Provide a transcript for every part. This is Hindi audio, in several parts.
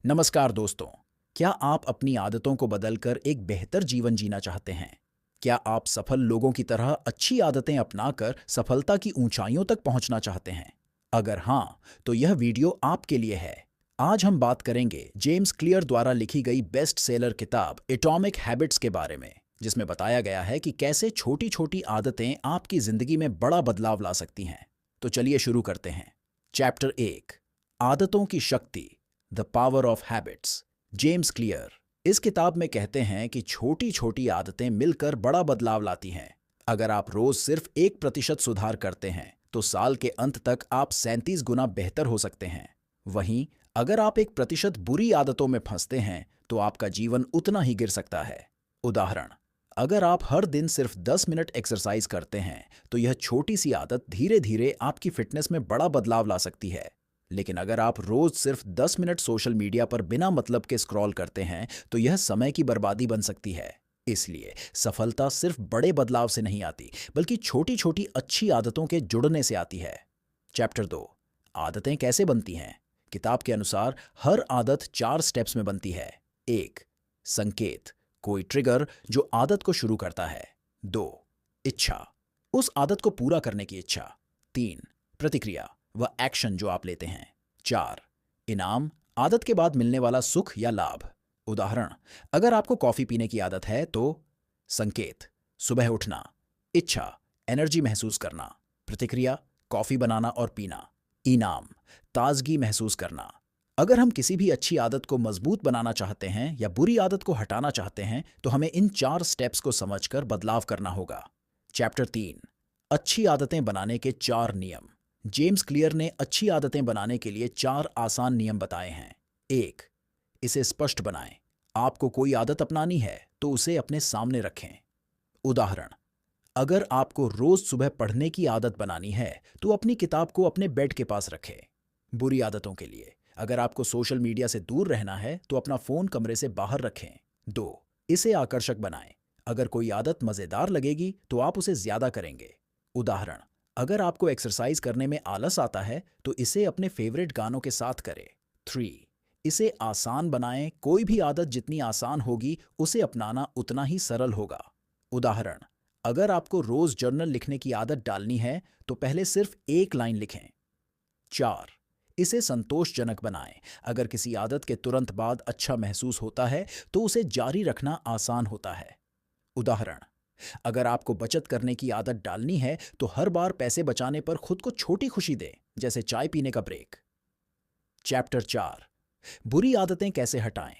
नमस्कार दोस्तों। क्या आप अपनी आदतों को बदलकर एक बेहतर जीवन जीना चाहते हैं? क्या आप सफल लोगों की तरह अच्छी आदतें अपनाकर सफलता की ऊंचाइयों तक पहुंचना चाहते हैं? अगर हाँ, तो यह वीडियो आपके लिए है। आज हम बात करेंगे जेम्स क्लियर द्वारा लिखी गई बेस्ट सेलर किताब एटॉमिक हैबिट्स के बारे में, जिसमें बताया गया है कि कैसे छोटी-छोटी आदतें आपकी जिंदगी में बड़ा बदलाव ला सकती हैं। तो चलिए शुरू करते हैं। चैप्टर 1, आदतों की शक्ति, the power of habits. James clear इस किताब में कहते हैं कि छोटी छोटी आदतें मिलकर बड़ा बदलाव लाती हैं। अगर आप रोज सिर्फ 1% सुधार करते हैं तो साल के अंत तक आप 37 गुना बेहतर हो सकते हैं। वहीं अगर आप 1% बुरी आदतों में फंसते हैं तो आपका जीवन उतना ही गिर सकता है। उदाहरण, अगर आप हर दिन सिर्फ 10 मिनट एक्सरसाइज करते हैं तो यह छोटी सी आदत धीरे धीरे आपकी फिटनेस में बड़ा बदलाव ला सकती है। लेकिन अगर आप रोज सिर्फ 10 मिनट सोशल मीडिया पर बिना मतलब के स्क्रॉल करते हैं तो यह समय की बर्बादी बन सकती है। इसलिए सफलता सिर्फ बड़े बदलाव से नहीं आती, बल्कि छोटी छोटी अच्छी आदतों के जुड़ने से आती है। चैप्टर 2, आदतें कैसे बनती हैं। किताब के अनुसार हर आदत 4 स्टेप्स में बनती है। 1, संकेत, कोई ट्रिगर जो आदत को शुरू करता है। 2, इच्छा, उस आदत को पूरा करने की इच्छा। 3, प्रतिक्रिया, वह एक्शन जो आप लेते हैं। 4, इनाम, आदत के बाद मिलने वाला सुख या लाभ। उदाहरण, अगर आपको कॉफी पीने की आदत है तो संकेत, सुबह उठना। इच्छा, एनर्जी महसूस करना। प्रतिक्रिया, कॉफी बनाना और पीना। इनाम, ताजगी महसूस करना। अगर हम किसी भी अच्छी आदत को मजबूत बनाना चाहते हैं या बुरी आदत को हटाना चाहते हैं तो हमें इन 4 स्टेप्स को समझकर बदलाव करना होगा। चैप्टर 3, अच्छी आदतें बनाने के 4 नियम। जेम्स क्लियर ने अच्छी आदतें बनाने के लिए 4 आसान नियम बताए हैं। 1, इसे स्पष्ट बनाएं। आपको कोई आदत अपनानी है तो उसे अपने सामने रखें। उदाहरण, अगर आपको रोज सुबह पढ़ने की आदत बनानी है तो अपनी किताब को अपने बेड के पास रखें। बुरी आदतों के लिए, अगर आपको सोशल मीडिया से दूर रहना है तो अपना फोन कमरे से बाहर रखें। 2, इसे आकर्षक बनाएं। अगर कोई आदत मजेदार लगेगी तो आप उसे ज्यादा करेंगे। उदाहरण, अगर आपको एक्सरसाइज करने में आलस आता है तो इसे अपने फेवरेट गानों के साथ करें। 3, इसे आसान बनाएं। कोई भी आदत जितनी आसान होगी उसे अपनाना उतना ही सरल होगा। उदाहरण, अगर आपको रोज जर्नल लिखने की आदत डालनी है तो पहले सिर्फ 1 लाइन लिखें। 4, इसे संतोषजनक बनाएं। अगर किसी आदत के तुरंत बाद अच्छा महसूस होता है तो उसे जारी रखना आसान होता है। उदाहरण, अगर आपको बचत करने की आदत डालनी है तो हर बार पैसे बचाने पर खुद को छोटी खुशी दें, जैसे चाय पीने का ब्रेक। चैप्टर 4, बुरी आदतें कैसे हटाएं।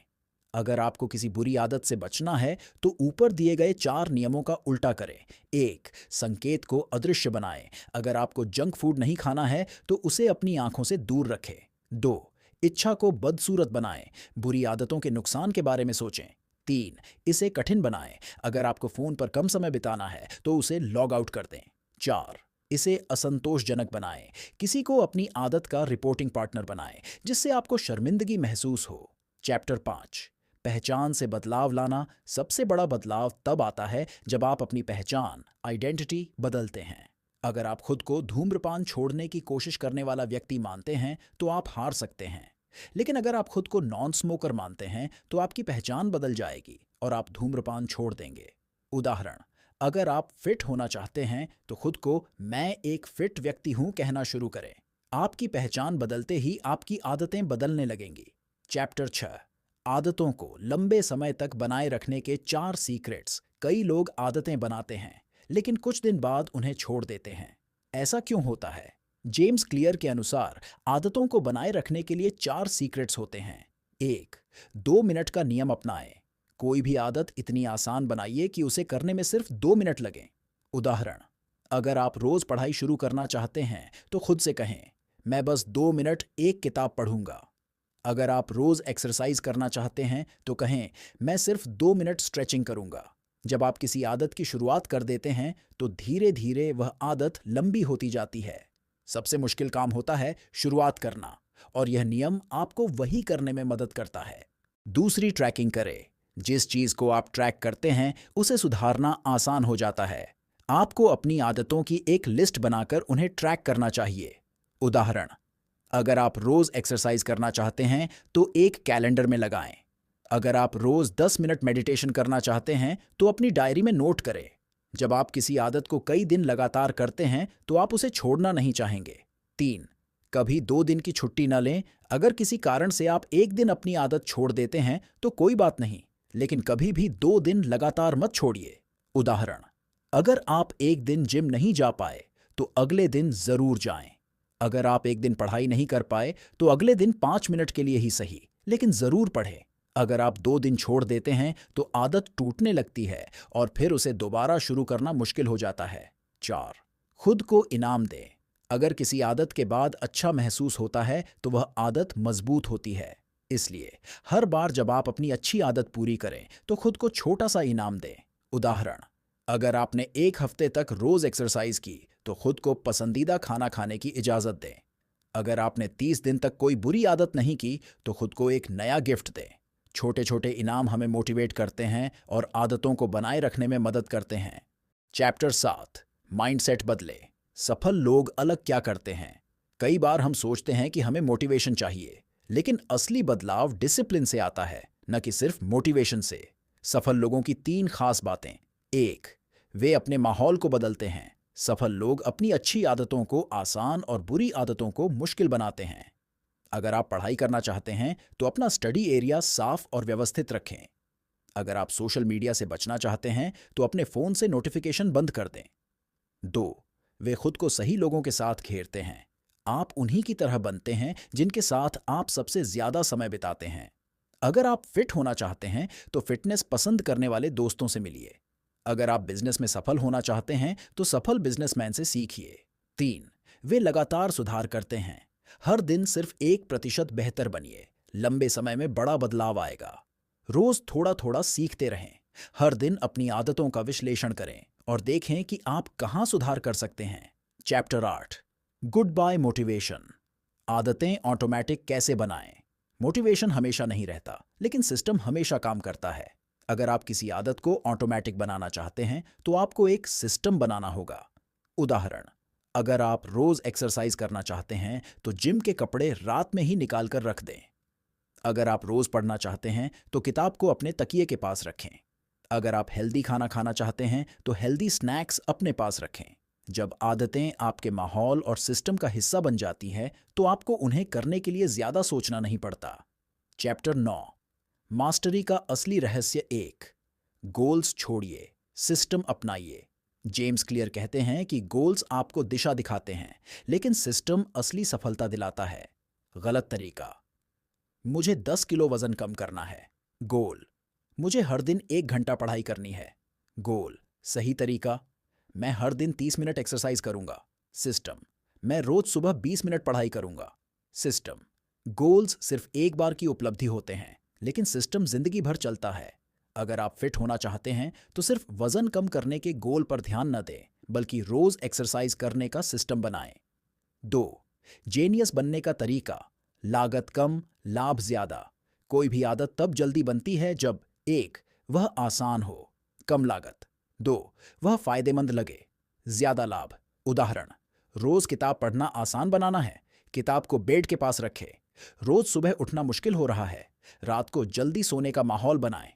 अगर आपको किसी बुरी आदत से बचना है तो ऊपर दिए गए 4 नियमों का उल्टा करें। 1, संकेत को अदृश्य बनाएं। अगर आपको जंक फूड नहीं खाना है तो उसे अपनी आंखों से दूर रखें। 2, इच्छा को बदसूरत बनाएं। बुरी आदतों के नुकसान के बारे में सोचें। 3, इसे कठिन बनाएं। अगर आपको फोन पर कम समय बिताना है तो उसे लॉग आउट कर दें। 4, इसे असंतोषजनक बनाएं। किसी को अपनी आदत का रिपोर्टिंग पार्टनर बनाएं जिससे आपको शर्मिंदगी महसूस हो। चैप्टर 5, पहचान से बदलाव लाना। सबसे बड़ा बदलाव तब आता है जब आप अपनी पहचान, आइडेंटिटी बदलते हैं। अगर आप खुद को धूम्रपान छोड़ने की कोशिश करने वाला व्यक्ति मानते हैं तो आप हार सकते हैं। लेकिन अगर आप खुद को नॉन स्मोकर मानते हैं तो आपकी पहचान बदल जाएगी और आप धूम्रपान छोड़ देंगे। उदाहरण, अगर आप फिट होना चाहते हैं तो खुद को मैं एक फिट व्यक्ति हूं कहना शुरू करें। आपकी पहचान बदलते ही आपकी आदतें बदलने लगेंगी। चैप्टर 6, आदतों को लंबे समय तक बनाए रखने के 4 सीक्रेट्स। कई लोग आदतें बनाते हैं लेकिन कुछ दिन बाद उन्हें छोड़ देते हैं। ऐसा क्यों होता है? जेम्स क्लियर के अनुसार आदतों को बनाए रखने के लिए 4 सीक्रेट्स होते हैं। 1, 2 मिनट का नियम अपनाएं। कोई भी आदत इतनी आसान बनाइए कि उसे करने में सिर्फ 2 मिनट लगें। उदाहरण, अगर आप रोज पढ़ाई शुरू करना चाहते हैं तो खुद से कहें, मैं बस 2 मिनट एक किताब पढ़ूंगा। अगर आप रोज एक्सरसाइज करना चाहते हैं तो कहें, मैं सिर्फ 2 मिनट स्ट्रेचिंग करूंगा। जब आप किसी आदत की शुरुआत कर देते हैं तो धीरे धीरे वह आदत लंबी होती जाती है। सबसे मुश्किल काम होता है शुरुआत करना, और यह नियम आपको वही करने में मदद करता है। दूसरी, ट्रैकिंग करें। जिस चीज को आप ट्रैक करते हैं उसे सुधारना आसान हो जाता है। आपको अपनी आदतों की एक लिस्ट बनाकर उन्हें ट्रैक करना चाहिए। उदाहरण, अगर आप रोज एक्सरसाइज करना चाहते हैं तो एक कैलेंडर में लगाएं। अगर आप रोज 10 मिनट मेडिटेशन करना चाहते हैं तो अपनी डायरी में नोट करें। जब आप किसी आदत को कई दिन लगातार करते हैं तो आप उसे छोड़ना नहीं चाहेंगे। 3, कभी 2 दिन की छुट्टी न लें। अगर किसी कारण से आप एक दिन अपनी आदत छोड़ देते हैं तो कोई बात नहीं, लेकिन कभी भी 2 दिन लगातार मत छोड़िए। उदाहरण, अगर आप एक दिन जिम नहीं जा पाए तो अगले दिन जरूर जाएं। अगर आप एक दिन पढ़ाई नहीं कर पाए तो अगले दिन 5 मिनट के लिए ही सही, लेकिन जरूर पढ़ें। अगर आप 2 दिन छोड़ देते हैं तो आदत टूटने लगती है और फिर उसे दोबारा शुरू करना मुश्किल हो जाता है। 4, खुद को इनाम दें। अगर किसी आदत के बाद अच्छा महसूस होता है तो वह आदत मजबूत होती है। इसलिए हर बार जब आप अपनी अच्छी आदत पूरी करें तो खुद को छोटा सा इनाम दें। उदाहरण, अगर आपने 1 हफ्ते तक रोज एक्सरसाइज की तो खुद को पसंदीदा खाना खाने की इजाजत दें। अगर आपने 30 दिन तक कोई बुरी आदत नहीं की तो खुद को एक नया गिफ्ट दें। छोटे छोटे इनाम हमें मोटिवेट करते हैं और आदतों को बनाए रखने में मदद करते हैं। चैप्टर 7, माइंडसेट बदले। सफल लोग अलग क्या करते हैं। कई बार हम सोचते हैं कि हमें मोटिवेशन चाहिए, लेकिन असली बदलाव डिसिप्लिन से आता है, न कि सिर्फ मोटिवेशन से। सफल लोगों की 3 खास बातें। 1, वे अपने माहौल को बदलते हैं। सफल लोग अपनी अच्छी आदतों को आसान और बुरी आदतों को मुश्किल बनाते हैं। अगर आप पढ़ाई करना चाहते हैं तो अपना स्टडी एरिया साफ और व्यवस्थित रखें। अगर आप सोशल मीडिया से बचना चाहते हैं तो अपने फोन से नोटिफिकेशन बंद कर दें। 2, वे खुद को सही लोगों के साथ घेरते हैं। आप उन्हीं की तरह बनते हैं जिनके साथ आप सबसे ज्यादा समय बिताते हैं। अगर आप फिट होना चाहते हैं तो फिटनेस पसंद करने वाले दोस्तों से मिलिए। अगर आप बिजनेस में सफल होना चाहते हैं तो सफल बिजनेसमैन से सीखिए। 3, वे लगातार सुधार करते हैं। हर दिन सिर्फ 1% बेहतर बनिए, लंबे समय में बड़ा बदलाव आएगा। रोज थोड़ा थोड़ा सीखते रहें। हर दिन अपनी आदतों का विश्लेषण करें और देखें कि आप कहां सुधार कर सकते हैं। Chapter 8, goodbye motivation. आदतें ऑटोमेटिक कैसे बनाएं। मोटिवेशन हमेशा नहीं रहता, लेकिन सिस्टम हमेशा काम करता है। अगर आप किसी आदत को ऑटोमेटिक बनाना चाहते हैं तो आपको एक सिस्टम बनाना होगा। उदाहरण, अगर आप रोज एक्सरसाइज करना चाहते हैं तो जिम के कपड़े रात में ही निकाल कर रख दें। अगर आप रोज पढ़ना चाहते हैं तो किताब को अपने तकिए के पास रखें। अगर आप हेल्दी खाना खाना चाहते हैं तो हेल्दी स्नैक्स अपने पास रखें। जब आदतें आपके माहौल और सिस्टम का हिस्सा बन जाती हैं तो आपको उन्हें करने के लिए ज्यादा सोचना नहीं पड़ता। चैप्टर 9, मास्टरी का असली रहस्य। 1, गोल्स छोड़िए, सिस्टम अपनाइए। जेम्स क्लियर कहते हैं कि गोल्स आपको दिशा दिखाते हैं, लेकिन सिस्टम असली सफलता दिलाता है। गलत तरीका, मुझे 10 किलो वजन कम करना है। गोल, मुझे हर दिन 1 घंटा पढ़ाई करनी है। गोल, सही तरीका, मैं हर दिन 30 मिनट एक्सरसाइज करूंगा। सिस्टम, मैं रोज सुबह 20 मिनट पढ़ाई करूंगा। सिस्टम, गोल्स सिर्फ एक बार की उपलब्धि होते हैं, लेकिन सिस्टम जिंदगी भर चलता है। अगर आप फिट होना चाहते हैं तो सिर्फ वजन कम करने के गोल पर ध्यान न दें, बल्कि रोज एक्सरसाइज करने का सिस्टम बनाएं। 2, जेनियस बनने का तरीका। लागत कम, लाभ ज्यादा। कोई भी आदत तब जल्दी बनती है जब 1, वह आसान हो, कम लागत। 2, वह फायदेमंद लगे, ज्यादा लाभ। उदाहरण, रोज किताब पढ़ना आसान बनाना है, किताब को बेड के पास रखें। रोज सुबह उठना मुश्किल हो रहा है, रात को जल्दी सोने का माहौल बनाएं।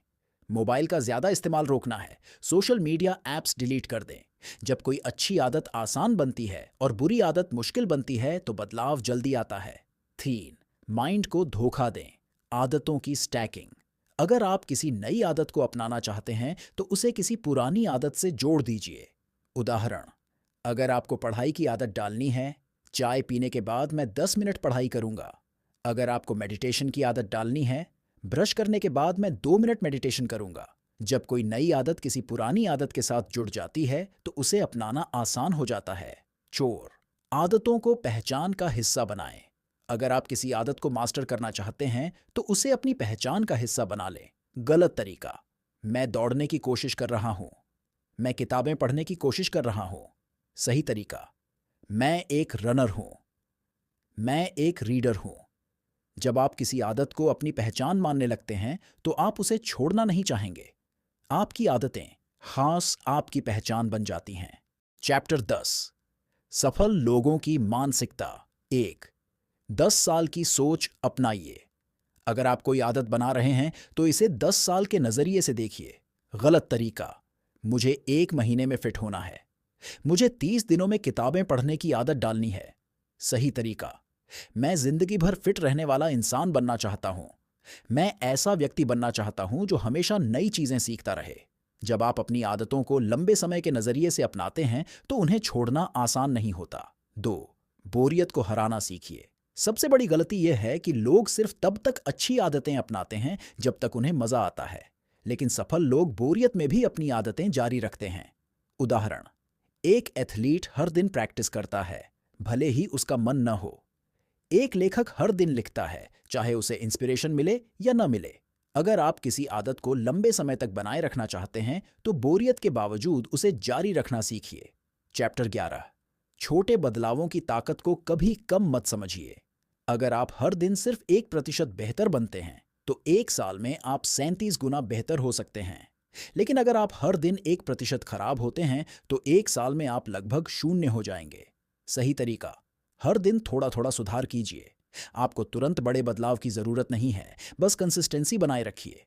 मोबाइल का ज्यादा इस्तेमाल रोकना है, सोशल मीडिया ऐप्स डिलीट कर दें। जब कोई अच्छी आदत आसान बनती है और बुरी आदत मुश्किल बनती है तो बदलाव जल्दी आता है। 3, माइंड को धोखा दें, आदतों की स्टैकिंग। अगर आप किसी नई आदत को अपनाना चाहते हैं तो उसे किसी पुरानी आदत से जोड़ दीजिए। उदाहरण, अगर आपको पढ़ाई की आदत डालनी है, चाय पीने के बाद मैं 10 मिनट पढ़ाई करूंगा। अगर आपको मेडिटेशन की आदत डालनी है, ब्रश करने के बाद मैं 2 मिनट मेडिटेशन करूंगा। जब कोई नई आदत किसी पुरानी आदत के साथ जुड़ जाती है तो उसे अपनाना आसान हो जाता है। चोर, आदतों को पहचान का हिस्सा बनाएं। अगर आप किसी आदत को मास्टर करना चाहते हैं तो उसे अपनी पहचान का हिस्सा बना लें। गलत तरीका, मैं दौड़ने की कोशिश कर रहा हूं, मैं किताबें पढ़ने की कोशिश कर रहा हूं। सही तरीका, मैं एक रनर हूं, मैं एक रीडर हूं। जब आप किसी आदत को अपनी पहचान मानने लगते हैं तो आप उसे छोड़ना नहीं चाहेंगे। आपकी आदतें खास आपकी पहचान बन जाती हैं। चैप्टर 10, सफल लोगों की मानसिकता। 1, 10 साल की सोच अपनाइए। अगर आप कोई आदत बना रहे हैं तो इसे 10 साल के नजरिए से देखिए। गलत तरीका, मुझे 1 महीने में फिट होना है, मुझे 30 दिनों में किताबें पढ़ने की आदत डालनी है। सही तरीका, मैं जिंदगी भर फिट रहने वाला इंसान बनना चाहता हूं। मैं ऐसा व्यक्ति बनना चाहता हूं जो हमेशा नई चीजें सीखता रहे। जब आप अपनी आदतों को लंबे समय के नजरिए से अपनाते हैं तो उन्हें छोड़ना आसान नहीं होता। 2, बोरियत को हराना सीखिए। सबसे बड़ी गलती यह है कि लोग सिर्फ तब तक अच्छी आदतें अपनाते हैं जब तक उन्हें मजा आता है, लेकिन सफल लोग बोरियत में भी अपनी आदतें जारी रखते हैं। उदाहरण, एक एथलीट हर दिन प्रैक्टिस करता है, भले ही उसका मन न हो। एक लेखक हर दिन लिखता है, चाहे उसे इंस्पिरेशन मिले या न मिले। अगर आप किसी आदत को लंबे समय तक बनाए रखना चाहते हैं तो बोरियत के बावजूद उसे जारी रखना सीखिए। चैप्टर 11, छोटे बदलावों की ताकत को कभी कम मत समझिए। अगर आप हर दिन सिर्फ 1% बेहतर बनते हैं तो 1 साल में आप 37 गुना बेहतर हो सकते हैं। लेकिन अगर आप हर दिन 1% खराब होते हैं तो 1 साल में आप लगभग शून्य हो जाएंगे। सही तरीका, हर दिन थोड़ा थोड़ा सुधार कीजिए। आपको तुरंत बड़े बदलाव की जरूरत नहीं है, बस कंसिस्टेंसी बनाए रखिए।